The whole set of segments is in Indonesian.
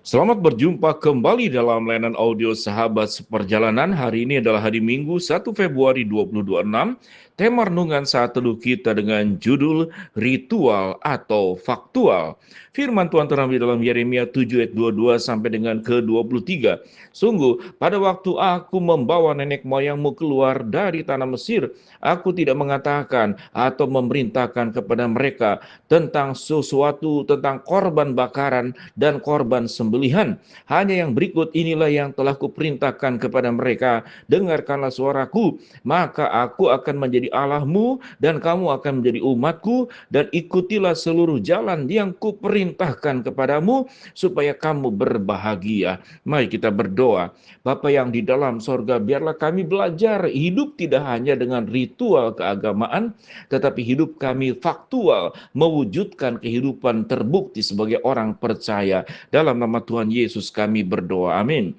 Selamat berjumpa kembali dalam layanan audio Sahabat Seperjalanan. Hari ini adalah hari Minggu 1 Februari 2026. Tema renungan saat teduh kita dengan judul Ritual atau Faktual. Firman Tuhan terambil dalam Yeremia 7 ayat 22 sampai dengan ke-23. Sungguh, pada waktu aku membawa nenek moyangmu keluar dari tanah Mesir, aku tidak mengatakan atau memerintahkan kepada mereka tentang sesuatu, tentang korban bakaran dan korban sembelihan. Hanya yang berikut inilah yang telah kuperintahkan kepada mereka. Dengarkanlah suaraku, maka aku akan menjadi Allahmu dan kamu akan menjadi umatku, dan ikutilah seluruh jalan yang kuperintahkan kepadamu supaya kamu berbahagia. Mari kita berdoa. Bapa yang di dalam sorga, biarlah kami belajar hidup tidak hanya dengan ritual keagamaan, tetapi hidup kami faktual, mewujudkan kehidupan terbukti sebagai orang percaya. Dalam nama Tuhan Yesus kami berdoa. Amin.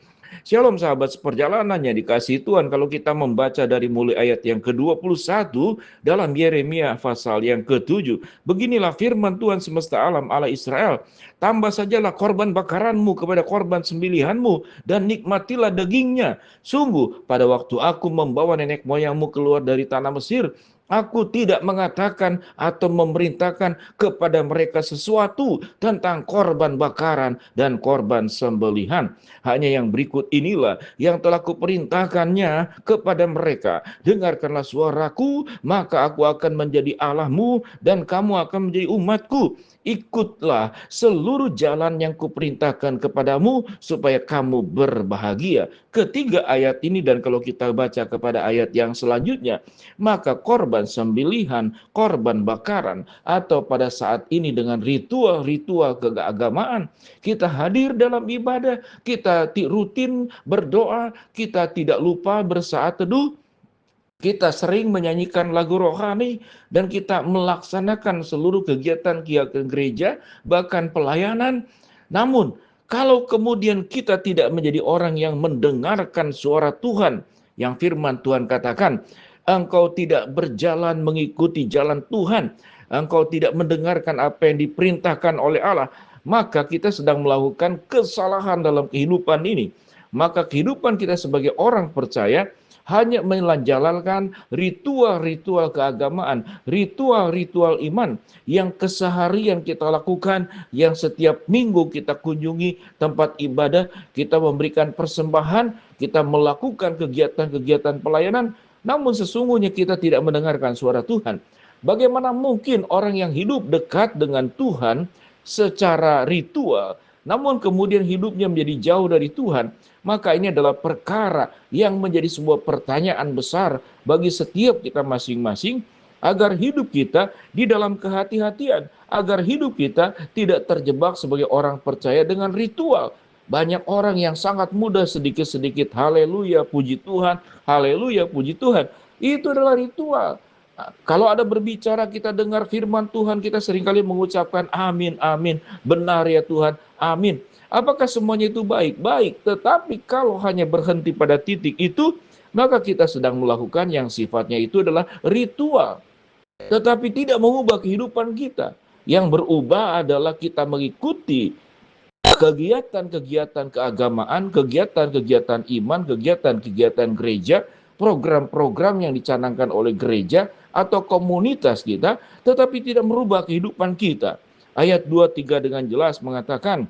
Shalom sahabat seperjalanannya dikasihi Tuhan. Kalau kita membaca dari mulai ayat yang ke-21 dalam Yeremia pasal yang ke-7. Beginilah firman Tuhan semesta alam Allah Israel. Tambah sajalah korban bakaranmu kepada korban sembelihanmu dan nikmatilah dagingnya. Sungguh pada waktu aku membawa nenek moyangmu keluar dari tanah Mesir, aku tidak mengatakan atau memerintahkan kepada mereka sesuatu tentang korban bakaran dan korban sembelihan. Hanya yang berikut inilah yang telah kuperintahkannya kepada mereka. Dengarkanlah suaraku, maka aku akan menjadi Allahmu dan kamu akan menjadi umatku. Ikutlah seluruh jalan yang kuperintahkan kepadamu supaya kamu berbahagia. Ketiga ayat ini, dan kalau kita baca kepada ayat yang selanjutnya, maka korban sembelihan, korban bakaran, atau pada saat ini dengan ritual-ritual keagamaan, kita hadir dalam ibadah, kita rutin berdoa, kita tidak lupa bersaat teduh, kita sering menyanyikan lagu rohani, dan kita melaksanakan seluruh kegiatan gereja, bahkan pelayanan. Namun, kalau kemudian kita tidak menjadi orang yang mendengarkan suara Tuhan, yang firman Tuhan katakan, engkau tidak berjalan mengikuti jalan Tuhan, engkau tidak mendengarkan apa yang diperintahkan oleh Allah, maka kita sedang melakukan kesalahan dalam kehidupan ini. Maka kehidupan kita sebagai orang percaya hanya menjalankan ritual-ritual keagamaan, ritual-ritual iman yang keseharian kita lakukan, yang setiap minggu kita kunjungi tempat ibadah, kita memberikan persembahan, kita melakukan kegiatan-kegiatan pelayanan, namun sesungguhnya kita tidak mendengarkan suara Tuhan. Bagaimana mungkin orang yang hidup dekat dengan Tuhan secara ritual, namun kemudian hidupnya menjadi jauh dari Tuhan? Maka ini adalah perkara yang menjadi sebuah pertanyaan besar bagi setiap kita masing-masing, agar hidup kita di dalam kehati-hatian, agar hidup kita tidak terjebak sebagai orang percaya dengan ritual. Banyak orang yang sangat mudah sedikit-sedikit haleluya puji Tuhan, haleluya puji Tuhan. Itu adalah ritual. Nah, kalau ada berbicara, kita dengar firman Tuhan, kita seringkali mengucapkan amin, amin, benar ya Tuhan, amin. Apakah semuanya itu baik? Baik, tetapi kalau hanya berhenti pada titik itu, maka kita sedang melakukan yang sifatnya itu adalah ritual, tetapi tidak mengubah kehidupan kita. Yang berubah adalah kita mengikuti kegiatan-kegiatan keagamaan, kegiatan-kegiatan iman, kegiatan-kegiatan gereja, program-program yang dicanangkan oleh gereja atau komunitas kita, tetapi tidak merubah kehidupan kita. Ayat 23 dengan jelas mengatakan,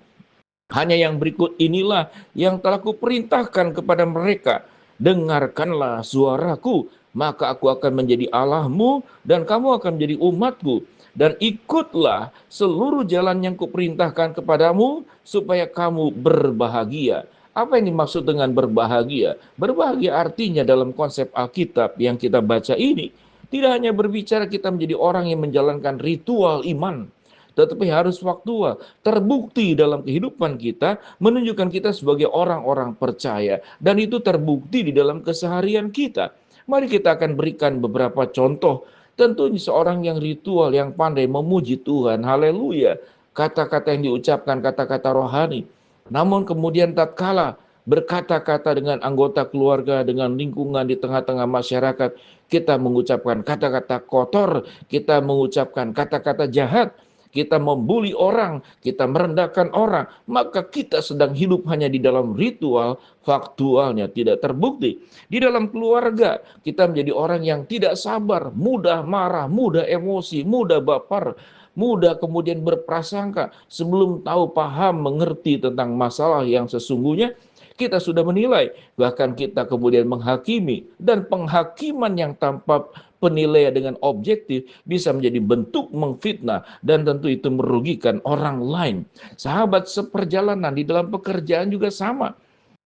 hanya yang berikut inilah yang telah kuperintahkan kepada mereka. Dengarkanlah suaraku, maka aku akan menjadi Allahmu dan kamu akan menjadi umatku. Dan ikutlah seluruh jalan yang kuperintahkan kepadamu supaya kamu berbahagia. Apa yang dimaksud dengan berbahagia? Berbahagia artinya dalam konsep Alkitab yang kita baca ini, tidak hanya berbicara kita menjadi orang yang menjalankan ritual iman, tetapi harus faktual, terbukti dalam kehidupan kita, menunjukkan kita sebagai orang-orang percaya, dan itu terbukti di dalam keseharian kita. Mari kita akan berikan beberapa contoh. Tentunya seorang yang ritual, yang pandai memuji Tuhan, haleluya, kata-kata yang diucapkan, kata-kata rohani. Namun kemudian tatkala berkata-kata dengan anggota keluarga, dengan lingkungan di tengah-tengah masyarakat, kita mengucapkan kata-kata kotor, kita mengucapkan kata-kata jahat, kita membuli orang, kita merendahkan orang, maka kita sedang hidup hanya di dalam ritual, faktualnya tidak terbukti. Di dalam keluarga, kita menjadi orang yang tidak sabar, mudah marah, mudah emosi, mudah baper, mudah kemudian berprasangka sebelum tahu, paham, mengerti tentang masalah yang sesungguhnya. Kita sudah menilai, bahkan kita kemudian menghakimi, dan penghakiman yang tanpa penilaian dengan objektif bisa menjadi bentuk mengfitnah, dan tentu itu merugikan orang lain. Sahabat seperjalanan di dalam pekerjaan juga sama.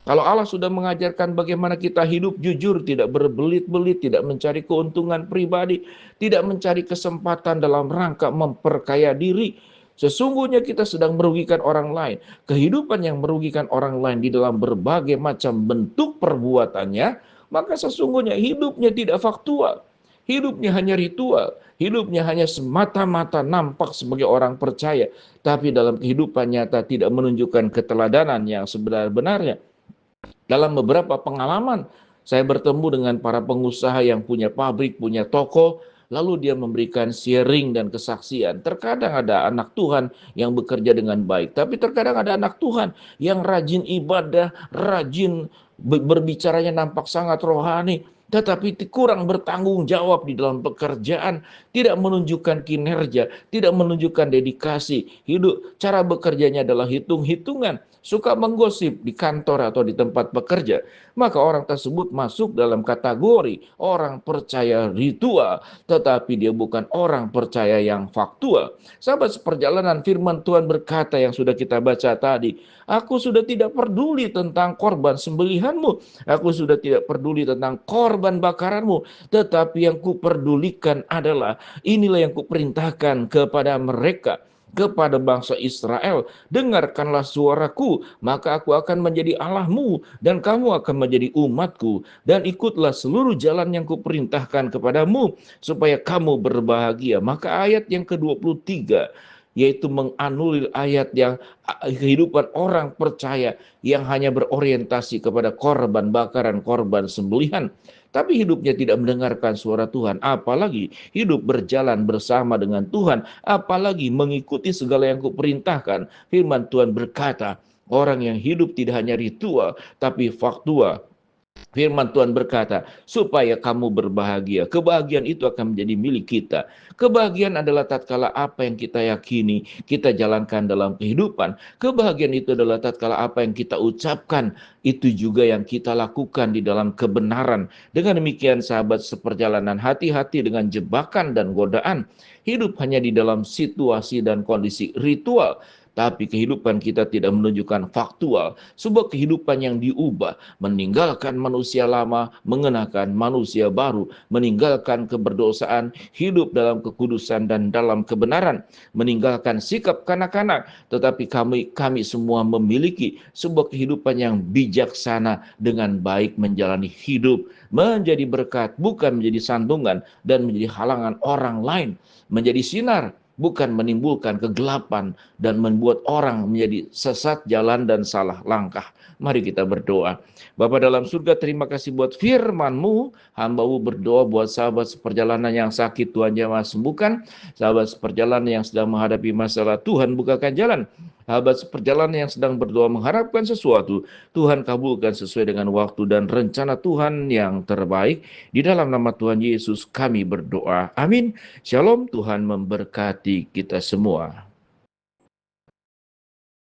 Kalau Allah sudah mengajarkan bagaimana kita hidup jujur, tidak berbelit-belit, tidak mencari keuntungan pribadi, tidak mencari kesempatan dalam rangka memperkaya diri, sesungguhnya kita sedang merugikan orang lain. Kehidupan yang merugikan orang lain di dalam berbagai macam bentuk perbuatannya, maka sesungguhnya hidupnya tidak faktual. Hidupnya hanya ritual, hidupnya hanya semata-mata nampak sebagai orang percaya, tapi dalam kehidupan nyata tidak menunjukkan keteladanan yang sebenar-benarnya. Dalam beberapa pengalaman, saya bertemu dengan para pengusaha yang punya pabrik, punya toko, lalu dia memberikan sharing dan kesaksian. Terkadang ada anak Tuhan yang bekerja dengan baik, tapi terkadang ada anak Tuhan yang rajin ibadah, rajin berbicaranya nampak sangat rohani, tetapi kurang bertanggung jawab di dalam pekerjaan, tidak menunjukkan kinerja, tidak menunjukkan dedikasi. Hidup, cara bekerjanya adalah hitung-hitungan, suka menggosip di kantor atau di tempat bekerja, maka orang tersebut masuk dalam kategori orang percaya ritual, tetapi dia bukan orang percaya yang faktual. Sahabat seperjalanan, firman Tuhan berkata yang sudah kita baca tadi, aku sudah tidak peduli tentang korban sembelihanmu, aku sudah tidak peduli tentang korban bakaranmu, tetapi yang kuperdulikan adalah inilah yang kuperintahkan kepada mereka, kepada bangsa Israel, dengarkanlah suaraku, maka aku akan menjadi Allahmu, dan kamu akan menjadi umatku, dan ikutlah seluruh jalan yang kuperintahkan kepadamu, supaya kamu berbahagia. Maka ayat yang ke-23, yaitu menganulir ayat yang kehidupan orang percaya yang hanya berorientasi kepada korban bakaran, korban sembelihan, tapi hidupnya tidak mendengarkan suara Tuhan, apalagi hidup berjalan bersama dengan Tuhan, apalagi mengikuti segala yang kuperintahkan. Firman Tuhan berkata, orang yang hidup tidak hanya ritual, tapi faktual. Firman Tuhan berkata, supaya kamu berbahagia. Kebahagiaan itu akan menjadi milik kita. Kebahagiaan adalah tatkala apa yang kita yakini, kita jalankan dalam kehidupan. Kebahagiaan itu adalah tatkala apa yang kita ucapkan, itu juga yang kita lakukan di dalam kebenaran. Dengan demikian sahabat seperjalanan, hati-hati dengan jebakan dan godaan. Hidup hanya di dalam situasi dan kondisi ritual, tapi kehidupan kita tidak menunjukkan faktual, sebuah kehidupan yang diubah, meninggalkan manusia lama, mengenakan manusia baru, meninggalkan keberdosaan, hidup dalam kekudusan dan dalam kebenaran, meninggalkan sikap kanak-kanak, tetapi kami semua memiliki sebuah kehidupan yang bijaksana, dengan baik menjalani hidup, menjadi berkat, bukan menjadi sandungan dan menjadi halangan orang lain, menjadi sinar, bukan menimbulkan kegelapan dan membuat orang menjadi sesat jalan dan salah langkah. Mari kita berdoa. Bapa dalam surga, terima kasih buat firman-Mu. Hamba-Mu berdoa buat sahabat seperjalanan yang sakit, Tuhan jamah sembuhkan. Sahabat seperjalanan yang sedang menghadapi masalah, Tuhan bukakan jalan. Sahabat seperjalanan yang sedang berdoa mengharapkan sesuatu, Tuhan kabulkan sesuai dengan waktu dan rencana Tuhan yang terbaik. Di dalam nama Tuhan Yesus kami berdoa. Amin. Shalom, Tuhan memberkati kita semua.